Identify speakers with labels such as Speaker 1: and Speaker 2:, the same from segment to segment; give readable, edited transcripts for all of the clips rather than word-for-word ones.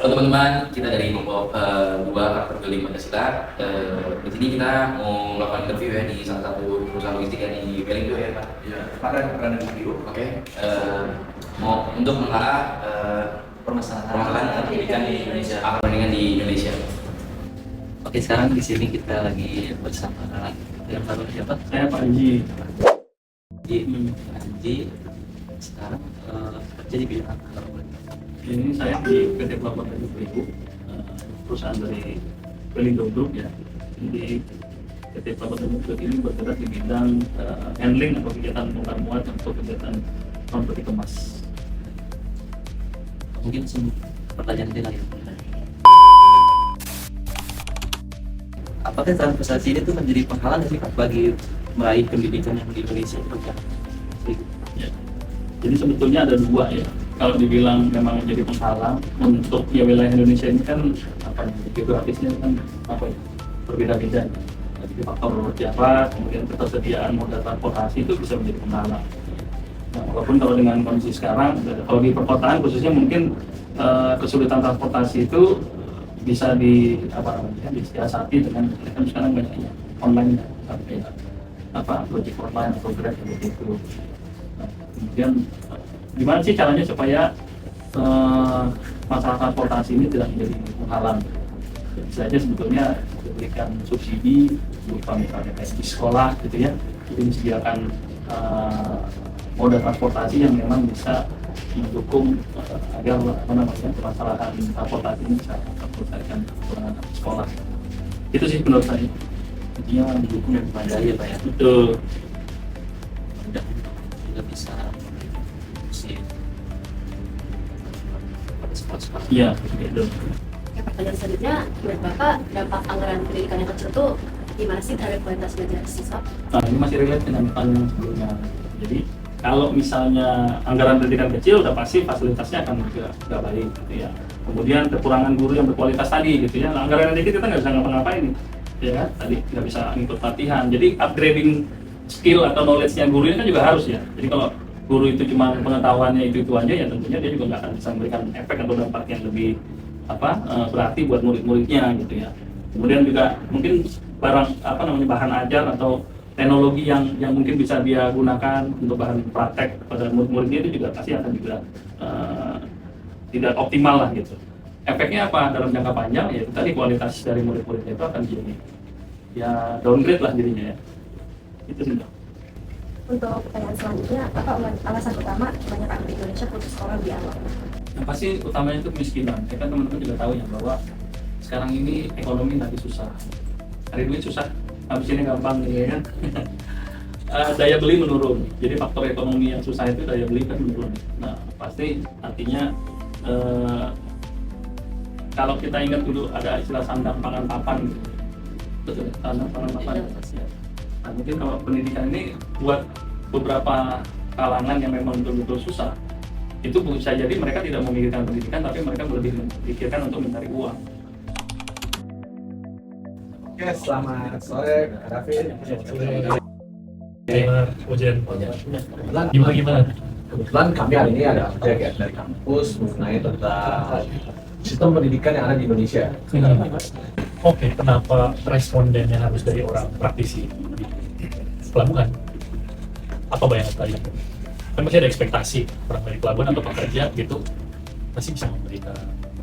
Speaker 1: Halo teman-teman, kita dari kelompok 2 karakter building Pancasila. Di sini kita mau melakukan interview ya di salah satu perusahaan logistik yang di Wellington ya Pak.
Speaker 2: Ya, pernah interview.
Speaker 1: Oke, mau untuk menelaah permasalahan pendidikan di Indonesia, pendidikan di Indonesia.
Speaker 3: Oke, sekarang di sini kita lagi bersama yang baru siapa?
Speaker 2: Saya Pak Anji.
Speaker 3: Anji. Sekarang kerja di bidang apa?
Speaker 2: Ini saya di PT Pelabuhan Tanjung Priok, perusahaan dari Wellington Group ya. Di PT Pelabuhan Tanjung Priok ini bergerak di bidang handling atau kegiatan bongkar muat untuk kegiatan non peti kemas.
Speaker 3: Mungkin pertanyaan ini lagi. Apakah transportasi ini tuh menjadi penghalang sih Pak bagi meraih pendidikan yang di Indonesia?
Speaker 2: Ya. Jadi sebetulnya ada dua ya. Kalau dibilang memang menjadi penghalang untuk ya wilayah Indonesia ini kan apa ya, geografisnya kan apa ya, berbeda-beda. Jadi faktor jarak, kemudian ketersediaan moda transportasi itu bisa menjadi penghalang. Nah, walaupun kalau dengan kondisi sekarang, kalau di perkotaan khususnya mungkin kesulitan transportasi itu bisa disiasati dengan kan sekarang banyaknya online sampai Gojek online atau Grab seperti itu. Nah, kemudian gimana sih caranya supaya masalah transportasi ini tidak menjadi penghalang? Bisa aja sebetulnya diberikan subsidi berupa misalnya kayak di sekolah gitu ya, jadi disediakan moda transportasi yang memang bisa mendukung agar permasalahan transportasi ini bisa terselesaikan di sekolah. Itu sih menurut saya.
Speaker 3: Intinya mendukung dan memadai ya Pak ya.
Speaker 2: Betul.
Speaker 3: Mudah juga bisa sekolah-sekolah.
Speaker 2: Iya, gitu.
Speaker 4: Ya, pertanyaan selanjutnya, menurut Bapak, dampak anggaran pendidikan yang kecil itu gimana sih terhadap kualitas belajar siswa?
Speaker 2: Nah, ini masih relate dengan pertanyaan sebelumnya. Jadi, kalau misalnya anggaran pendidikan kecil, udah pasti fasilitasnya akan nggak baik, gitu ya. Kemudian kekurangan guru yang berkualitas tadi, gitu ya. Nah, anggaran yang dikit kita nggak bisa ngapa-ngapain, ya kan? Tadi nggak bisa ngikut latihan. Jadi, upgrading skill atau knowledge-nya guru ini kan juga harus ya. Jadi, kalau guru itu cuma pengetahuannya itu aja, ya tentunya dia juga nggak akan bisa memberikan efek atau dampak yang lebih berarti buat murid-muridnya, gitu ya. Kemudian juga mungkin bahan ajar atau teknologi yang mungkin bisa dia gunakan untuk bahan praktek pada murid-muridnya itu juga pasti akan juga tidak optimal lah gitu. Efeknya apa dalam jangka panjang? Ya itu tadi kualitas dari murid-muridnya itu akan jadi ya downgrade lah jadinya ya. Itu sih.
Speaker 4: Untuk pertanyaan selanjutnya, apa alasan utama banyak anak di Indonesia putus sekolah di awal?
Speaker 2: Yang pasti utamanya itu kemiskinan. Ya kan teman-teman juga tahu ya bahwa sekarang ini ekonomi lagi susah. Cari duit susah, habis ini gampang ya kan. Daya beli menurun. Jadi faktor ekonomi yang susah itu daya beli kan menurun. Nah, pasti artinya kalau kita ingat dulu ada istilah sandang pangan papan gitu. Betul, sandang pangan papan. Ya. Nah, mungkin kalau pendidikan ini buat beberapa kalangan yang memang betul-betul susah, itu bisa jadi mereka tidak memikirkan pendidikan, tapi mereka lebih memikirkan untuk mencari uang.
Speaker 5: Oke, selamat sore, David.
Speaker 6: Gimana ujian?
Speaker 5: Kebetulan kami hari ini ada project ya dari kampus mengenai tentang sistem pendidikan yang ada di Indonesia.
Speaker 6: Oke, kenapa respondennya harus dari orang praktisi di pelabuhan? Apa bayangan tadi? Kan masih ada ekspektasi orang dari pelabuhan atau pekerja gitu masih bisa memberikan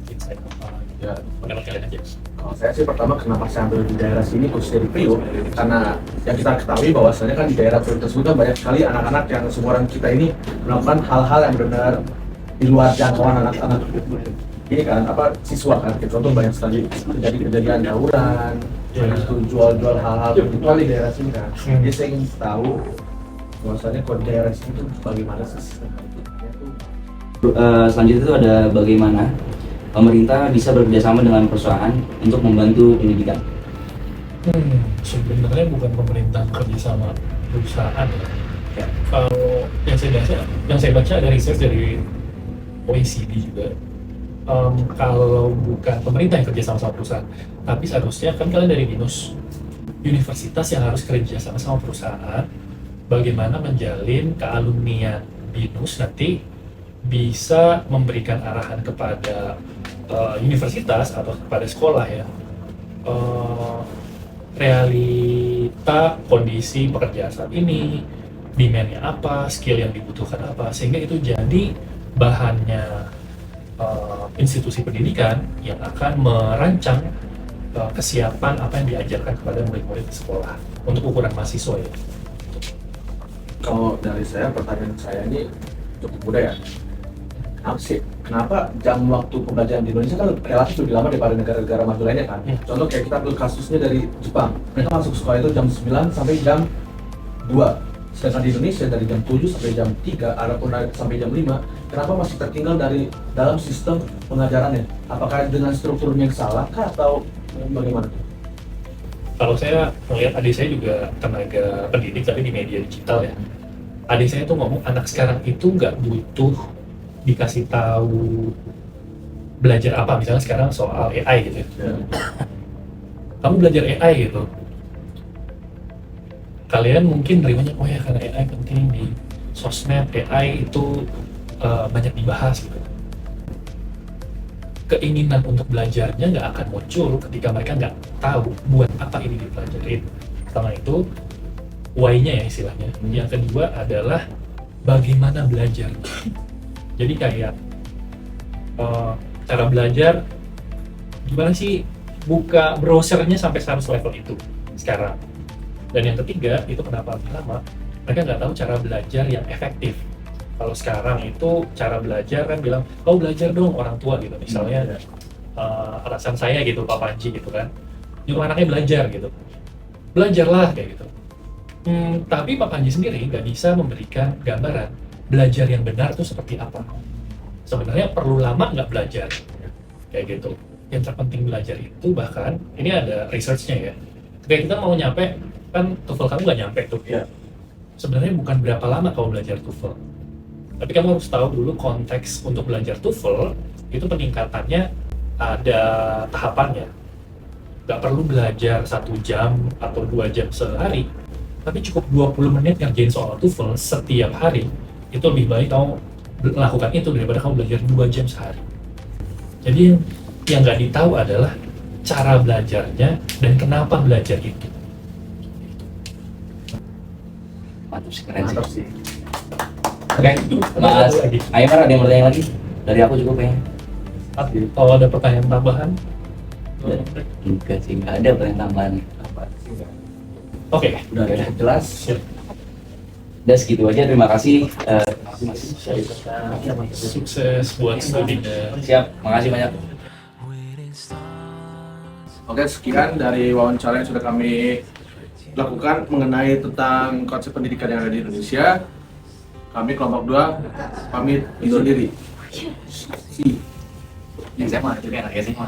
Speaker 6: insight apa
Speaker 5: Ya,
Speaker 6: pendapat kalian aja.
Speaker 5: kalau saya sih pertama kenapa saya ambil di daerah sini khususnya di Priok, karena yang kita ketahui bahwasannya kan di daerah Priok tersebut kan banyak sekali anak-anak yang seumuran kita ini melakukan hal-hal yang benar-benar di luar jangkauan anak-anak ini kan siswa kan. Contoh banyak sekali terjadi kejadian tawuran, banyak itu jual-jual hal-hal virtual di daerah sini kan. Jadi saya ingin tahu bahwasanya kalau di daerah sini itu bagaimana sih sistem pendidiknya tuh.
Speaker 1: Selanjutnya itu ada bagaimana pemerintah bisa bekerjasama dengan perusahaan untuk membantu pendidikan.
Speaker 6: Sebenarnya bukan pemerintah kerja sama perusahaan ya. Kalau yang saya baca ada research dari OECD juga. Kalau bukan pemerintah yang kerja sama perusahaan, tapi seharusnya kan kalian dari BINUS, universitas yang harus kerja sama perusahaan, bagaimana menjalin kealumnian BINUS nanti bisa memberikan arahan kepada universitas atau kepada sekolah ya, realita kondisi pekerjaan saat ini, demand-nya apa, skill yang dibutuhkan apa, sehingga itu jadi bahannya institusi pendidikan yang akan merancang kesiapan apa yang diajarkan kepada murid-murid di sekolah untuk ukuran mahasiswa ya.
Speaker 5: Kalau dari saya, pertanyaan saya ini cukup mudah ya. Kenapa jam waktu pembelajaran di Indonesia kan relatif lebih lama daripada negara-negara maju lainnya kan? Contoh kayak kita ambil kasusnya dari Jepang, mereka masuk sekolah itu jam 9 sampai jam 2. Sedangkan di Indonesia dari jam 7 sampai jam 3, ataupun sampai jam 5, kenapa masih tertinggal dari dalam sistem pengajarannya? Apakah dengan strukturnya yang salah kah atau bagaimana?
Speaker 6: Kalau saya melihat adik saya juga tenaga pendidik tapi di media digital ya. Adik saya tuh ngomong anak sekarang itu nggak butuh dikasih tahu belajar apa, misalnya sekarang soal AI gitu ya. Kamu belajar AI gitu. Kalian mungkin nerimanya, oh ya karena AI penting di sosmed, AI itu banyak dibahas gitu. Keinginan untuk belajarnya nggak akan muncul ketika mereka nggak tahu buat apa ini dipelajarin. Karena itu why-nya ya istilahnya. Yang kedua adalah bagaimana belajar. Jadi kayak cara belajar gimana sih, buka browsernya sampai 100 level itu sekarang. Dan yang ketiga itu kenapa lebih lama, mereka nggak tahu cara belajar yang efektif. Kalau sekarang itu cara belajar kan bilang, kau belajar dong orang tua gitu. Misalnya alasan saya gitu, Pak Panji gitu kan, nyuruh anaknya belajar gitu. Belajarlah kayak gitu. Tapi Pak Panji sendiri nggak bisa memberikan gambaran belajar yang benar itu seperti apa. Sebenarnya perlu lama nggak belajar, kayak gitu. Yang terpenting belajar itu bahkan, ini ada research-nya ya. Ketika kita mau nyampe, kan TOEFL kamu nggak nyampe tuh.
Speaker 5: Ya.
Speaker 6: Sebenarnya bukan berapa lama kamu belajar TOEFL. Tapi kamu harus tahu dulu konteks untuk belajar TOEFL, itu peningkatannya ada tahapannya. Nggak perlu belajar 1 jam atau 2 jam sehari, tapi cukup 20 menit ngerjain soal TOEFL setiap hari. Itu lebih baik kamu melakukan itu daripada kamu belajar 2 jam sehari. Jadi yang nggak ditahu adalah cara belajarnya dan kenapa belajar itu.
Speaker 1: Mantap sih, keren
Speaker 5: Mantap
Speaker 1: sih.
Speaker 5: sih.
Speaker 1: Oke, Mas Aymar ada yang bertanya lagi? Dari aku cukup ya.
Speaker 6: Kalau ada pertanyaan tambahan,
Speaker 1: Enggak sih, nggak ada pertanyaan tambahan.
Speaker 6: oke.
Speaker 5: Udah cukup jelas.
Speaker 1: Udah segitu aja, terima kasih. Mas.
Speaker 6: Sukses buat studinya.
Speaker 1: Siap, makasih banyak.
Speaker 5: Oke, sekian dari wawancara yang sudah kami lakukan mengenai tentang konsep pendidikan yang ada di Indonesia. Kami kelompok 2 pamit undur diri.
Speaker 1: Yang SMA, itu kan anak SMA.